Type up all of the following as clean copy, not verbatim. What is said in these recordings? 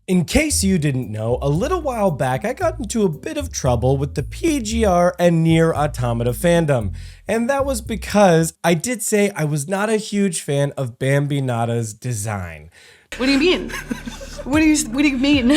In case you didn't know, a little while back I got into a bit of trouble with the PGR and Nier Automata fandom, and that was because I did say I was not a huge fan of Bambinata's design. What do you mean? What do you mean?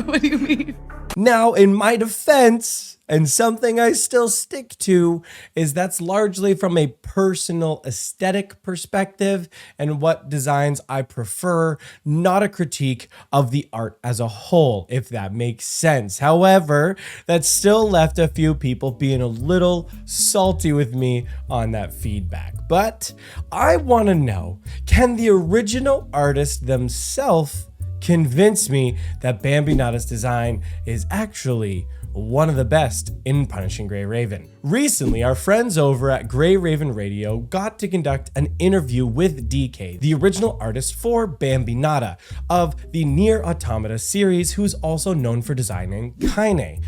What do you mean? Now, in my defense, and something I still stick to, is that's largely from a personal aesthetic perspective and what designs I prefer, not a critique of the art as a whole, if that makes sense. However, that still left a few people being a little salty with me on that feedback. But I want to know, can the original artist themselves convince me that Bambinata's design is actually one of the best in Punishing Gray Raven? Recently, our friends over at Gray Raven Radio got to conduct an interview with DK, the original artist for Bambinata of the Nier Automata series, who's also known for designing Kaine.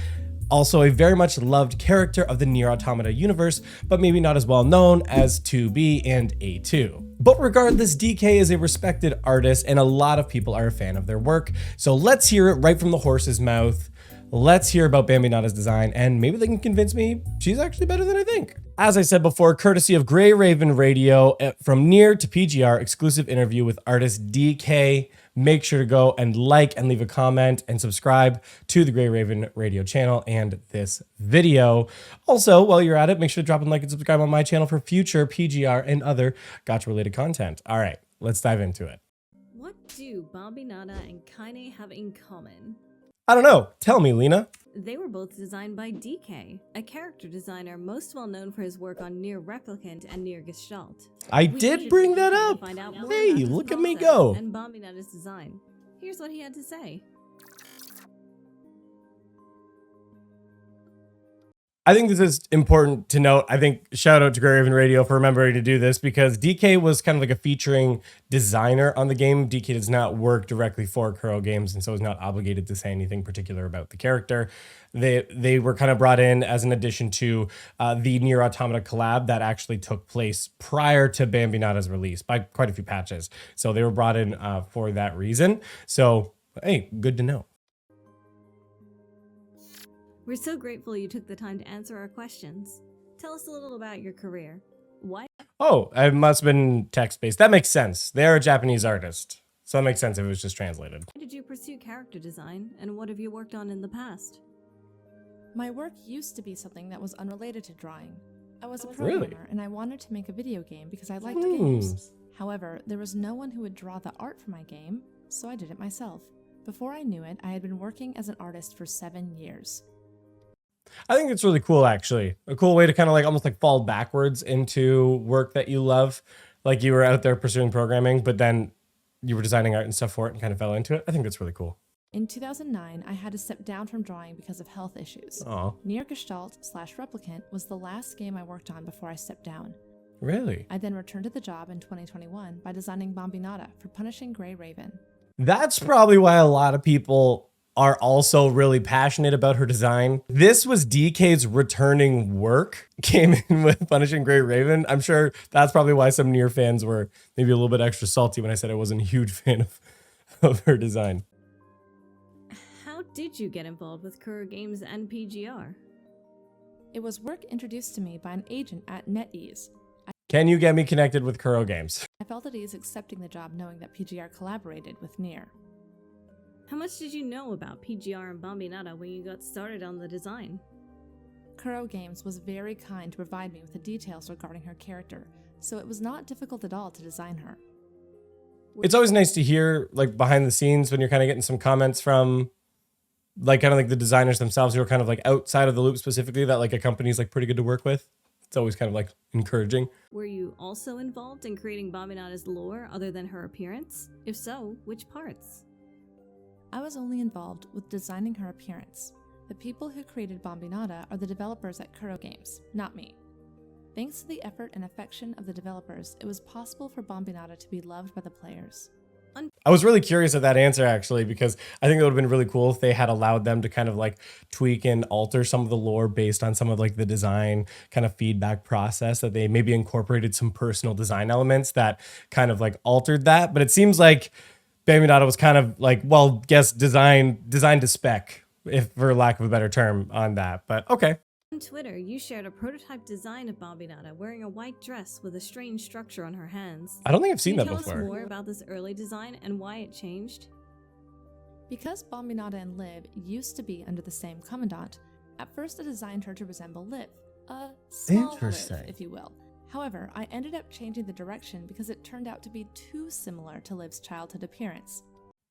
Also a very much loved character of the Nier Automata universe, but maybe not as well known as 2B and A2. But regardless, DK is a respected artist and a lot of people are a fan of their work. So let's hear it right from the horse's mouth. Let's hear about Bambinata's design, and maybe they can convince me she's actually better than I think. As I said before, courtesy of Gray Raven Radio, from Nier to PGR, exclusive interview with artist DK. Make sure to go and like and leave a comment and subscribe to the Gray Raven Radio channel and this video. Also, while you're at it, make sure to drop a like and subscribe on my channel for future PGR and other gacha-related content. All right, let's dive into it. What do Bambinata and Kaine have in common? I don't know. Tell me, Lena. They were both designed by DK, a character designer most well known for his work on Nier Replicant and Nier Gestalt. I did bring that up. Hey, look at me go. And Bambinata's design. Here's what he had to say. I think this is important to note. I think shout out to Gray Raven Radio for remembering to do this, because DK was kind of like a featuring designer on the game. DK does not work directly for Kuro Games and so is not obligated to say anything particular about the character. They were kind of brought in as an addition to the Nier Automata collab that actually took place prior to Bambinata's release by quite a few patches. So they were brought in for that reason. So, hey, good to know. We're so grateful you took the time to answer our questions. Tell us a little about your career. Why? Oh, it must have been text-based. That makes sense. They're a Japanese artist. So that makes sense if it was just translated. Why did you pursue character design, and what have you worked on in the past? My work used to be something that was unrelated to drawing. I was a programmer and I wanted to make a video game because I liked games. However, there was no one who would draw the art for my game, so I did it myself. Before I knew it, I had been working as an artist for 7 years. I think it's really cool, actually. A cool way to kind of like almost like fall backwards into work that you love. Like you were out there pursuing programming, but then you were designing art and stuff for it and kind of fell into it. I think that's really cool. In 2009, I had to step down from drawing because of health issues. Nier Gestalt/Replicant was the last game I worked on before I stepped down. Really? I then returned to the job in 2021 by designing Bambinata for Punishing Gray Raven. That's probably why a lot of people are also really passionate about her design. This was DK's returning work, came in with Punishing Gray Raven. I'm sure that's probably why some Nier fans were maybe a little bit extra salty when I said I wasn't a huge fan of her design. How did you get involved with Kuro Games and PGR? It was work introduced to me by an agent at NetEase. Can you get me connected with Kuro Games? I felt at ease accepting the job knowing that PGR collaborated with Nier. How much did you know about PGR and Bambinata when you got started on the design? Kuro Games was very kind to provide me with the details regarding her character, so it was not difficult at all to design her. It's always nice to hear like behind the scenes when you're kind of getting some comments from like kind of like the designers themselves who are kind of like outside of the loop specifically, that like a company's like pretty good to work with. It's always kind of like encouraging. Were you also involved in creating Bambinata's lore other than her appearance? If so, which parts? I was only involved with designing her appearance. The people who created Bambinata are the developers at Kuro Games, not me. Thanks to the effort and affection of the developers, it was possible for Bambinata to be loved by the players. I was really curious of that answer, actually, because I think it would have been really cool if they had allowed them to kind of like tweak and alter some of the lore based on some of like the design kind of feedback process, that they maybe incorporated some personal design elements that kind of like altered that. But it seems like Bambinata was kind of like, well, guess designed to spec, if for lack of a better term on that. But okay. On Twitter, you shared a prototype design of Bambinata wearing a white dress with a strange structure on her hands. I don't think I've seen that Can you before. tell us more about this early design and why it changed? Because Bambinata and Liv used to be under the same commandant, at first I designed her to resemble Liv, a small Interesting. Liv, if you will. However, I ended up changing the direction because it turned out to be too similar to Liv's childhood appearance.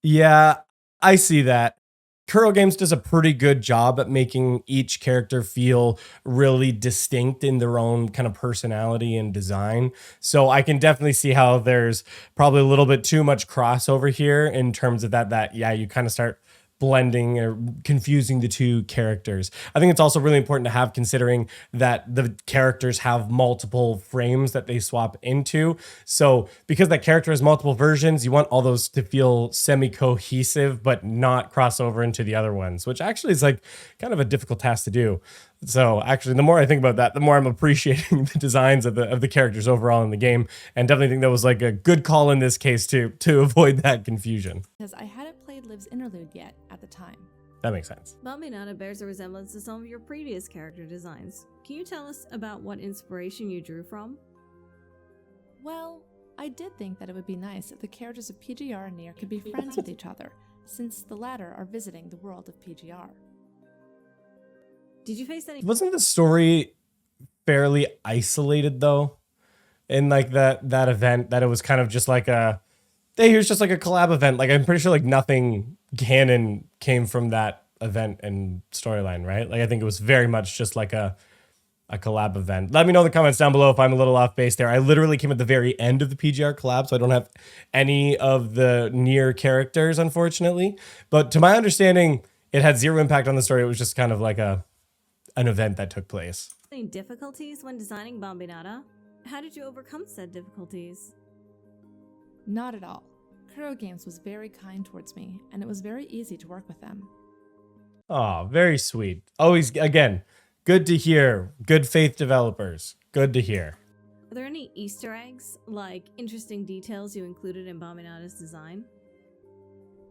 Yeah, I see that. Kuro Games does a pretty good job at making each character feel really distinct in their own kind of personality and design. So I can definitely see how there's probably a little bit too much crossover here in terms of that yeah, you kind of start blending or confusing the two characters. I think it's also really important to have, considering that the characters have multiple frames that they swap into. So because that character has multiple versions, you want all those to feel semi-cohesive but not cross over into the other ones, which actually is like kind of a difficult task to do. So actually, the more I think about that, the more I'm appreciating the designs of the characters overall in the game, and definitely think that was like a good call in this case to avoid that confusion. Because I hadn't played Liv's interlude yet at the time. That makes sense. Bambinata bears a resemblance to some of your previous character designs. Can you tell us about what inspiration you drew from? Well, I did think that it would be nice if the characters of PGR and Nier could be friends with each other, since the latter are visiting the world of PGR. Did you face any... Wasn't the story fairly isolated though? In like that event, that it was kind of just like a, hey, here's just like a collab event. Like I'm pretty sure like nothing canon came from that event and storyline, right? Like I think it was very much just like a collab event. Let me know in the comments down below if I'm a little off base there. I literally came at the very end of the PGR collab, so I don't have any of the Nier characters, unfortunately. But to my understanding, it had zero impact on the story. It was just kind of like an event that took place. Any difficulties when designing Bambinata? How did you overcome said difficulties? Not at all. Kuro Games was very kind towards me, and it was very easy to work with them. Oh, very sweet. Always, again, good to hear. Good faith developers. Good to hear. Are there any Easter eggs, like interesting details you included in Bambinata's design?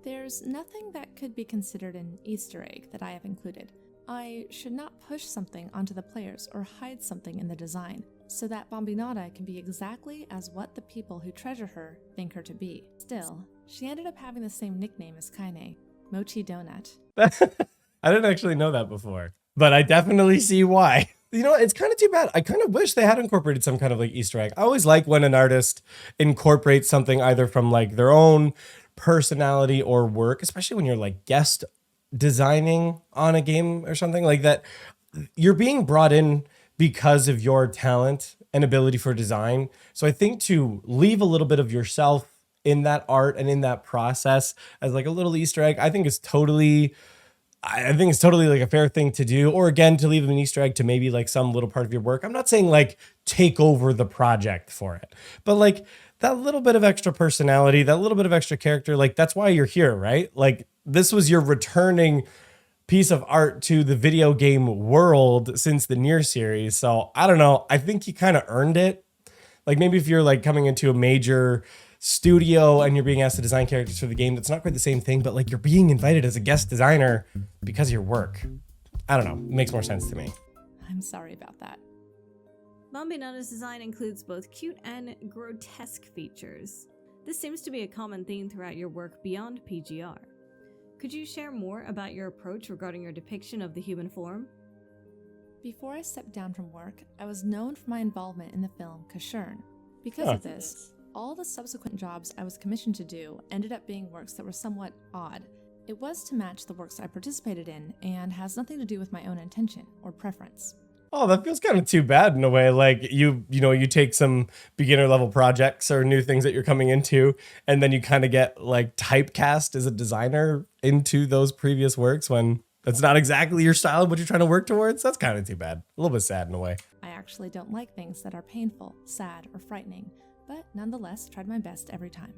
There's nothing that could be considered an Easter egg that I have included. I should not push something onto the players or hide something in the design, so that Bambinata can be exactly as what the people who treasure her think her to be. Still, she ended up having the same nickname as Kaine, Mochi Donut. I didn't actually know that before, but I definitely see why. You know, it's kind of too bad. I kind of wish they had incorporated some kind of like Easter egg. I always like when an artist incorporates something either from like their own personality or work, especially when you're like guest designing on a game or something like that. You're being brought in because of your talent and ability for design. So I think to leave a little bit of yourself in that art and in that process as like a little Easter egg, I think it's totally like a fair thing to do. Or again, to leave an Easter egg to maybe like some little part of your work. I'm not saying like take over the project for it, but like that little bit of extra personality, that little bit of extra character, like that's why you're here, right? Like this was your returning piece of art to the video game world since the Nier series. So I don't know. I think you kind of earned it. Like maybe if you're like coming into a major studio and you're being asked to design characters for the game, that's not quite the same thing, but like you're being invited as a guest designer because of your work. I don't know. It makes more sense to me. I'm sorry about that. Bambinata's design includes both cute and grotesque features. This seems to be a common theme throughout your work beyond PGR. Could you share more about your approach regarding your depiction of the human form? Before I stepped down from work, I was known for my involvement in the film Kashurn. Because of this, all the subsequent jobs I was commissioned to do ended up being works that were somewhat odd. It was to match the works I participated in and has nothing to do with my own intention or preference. Oh, that feels kind of too bad in a way. Like you take some beginner level projects or new things that you're coming into, and then you kind of get like typecast as a designer into those previous works when that's not exactly your style of what you're trying to work towards. That's kind of too bad. A little bit sad in a way. I actually don't like things that are painful, sad, or frightening, but nonetheless tried my best every time.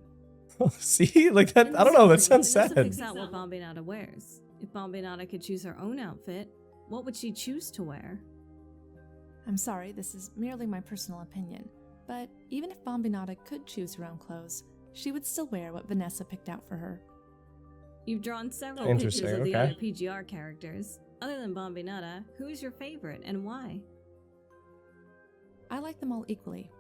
See, like that, I don't know, that sounds Vanessa sad. picks out what Bambinata wears. If Bambinata could choose her own outfit, what would she choose to wear? I'm sorry, this is merely my personal opinion, but even if Bambinata could choose her own clothes, she would still wear what Vanessa picked out for her. You've drawn several Interesting, pictures of the okay. other PGR characters. Other than Bambinata, who is your favorite and why? I like them all equally.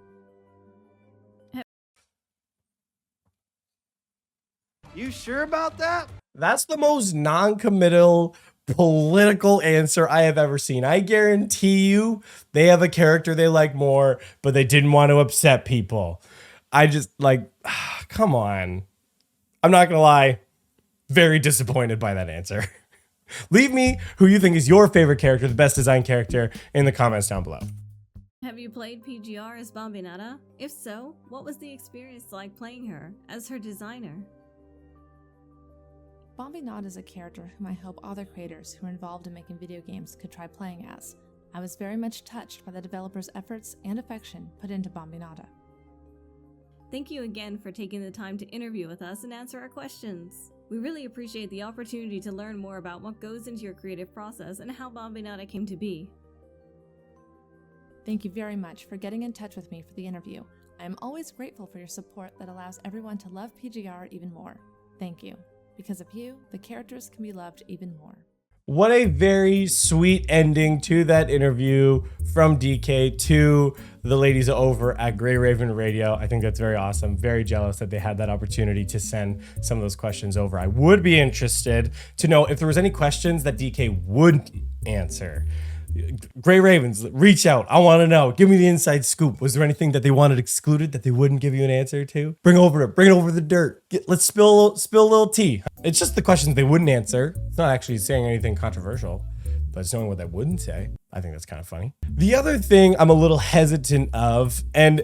You sure about that? That's the most non-committal political answer I have ever seen. I guarantee you they have a character they like more, but they didn't want to upset people. I just like, come on. I'm not gonna lie, very disappointed by that answer. Leave me who you think is your favorite character, the best design character, in the comments down below. Have you played PGR as Bambinata? If so, what was the experience like playing her as her designer? Bambinata is a character whom I hope other creators who are involved in making video games could try playing as. I was very much touched by the developers' efforts and affection put into Bambinata. Thank you again for taking the time to interview with us and answer our questions. We really appreciate the opportunity to learn more about what goes into your creative process and how Bambinata came to be. Thank you very much for getting in touch with me for the interview. I am always grateful for your support that allows everyone to love PGR even more. Thank you. Because of you, the characters can be loved even more. What a very sweet ending to that interview from DK to the ladies over at Grey Raven Radio. I think that's very awesome. Very jealous that they had that opportunity to send some of those questions over. I would be interested to know if there was any questions that DK would answer. Grey Ravens, reach out. I want to know. Give me the inside scoop. Was there anything that they wanted excluded that they wouldn't give you an answer to? Bring it over the dirt. Let's spill a little tea. It's just the questions they wouldn't answer. It's not actually saying anything controversial, but it's knowing what they wouldn't say. I think that's kind of funny. The other thing I'm a little hesitant of, and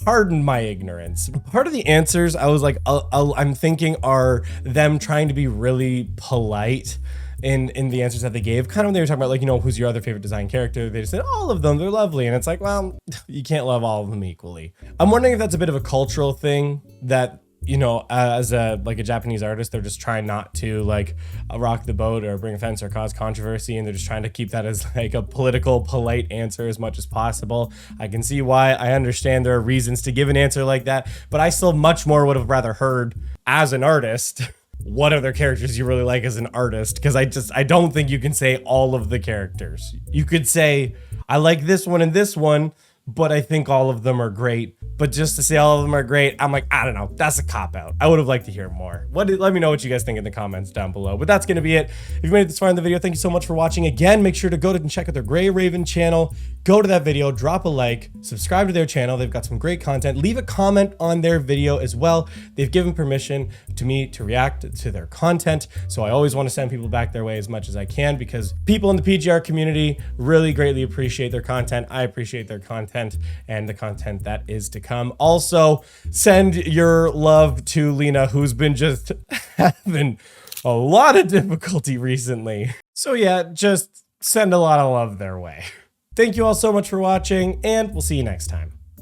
pardon my ignorance, part of the answers I was like, I'm thinking are them trying to be really polite in the answers that they gave. Kind of when they were talking about, like, you know, who's your other favorite design character? They just said all of them, they're lovely. And it's like, well, you can't love all of them equally. I'm wondering if that's a bit of a cultural thing that, you know, as a Japanese artist, they're just trying not to like rock the boat or bring offense or cause controversy, and they're just trying to keep that as like a political, polite answer as much as possible. I can see why. I understand there are reasons to give an answer like that, but I still much more would have rather heard as an artist what other characters you really like as an artist, because I don't think you can say all of the characters. You could say, I like this one and this one, but I think all of them are great. But just to say all of them are great, I'm like, I don't know. That's a cop-out. I would have liked to hear more. Let me know what you guys think in the comments down below. But that's going to be it. If you made it this far in the video, thank you so much for watching. Again, make sure to go and check out their Grey Raven channel. Go to that video, drop a like, subscribe to their channel. They've got some great content. Leave a comment on their video as well. They've given permission to me to react to their content. So I always want to send people back their way as much as I can, because people in the PGR community really greatly appreciate their content. I appreciate their content and the content that is to come. Also, send your love to Lena, who's been just having a lot of difficulty recently. So yeah, just send a lot of love their way. Thank you all so much for watching, and we'll see you next time.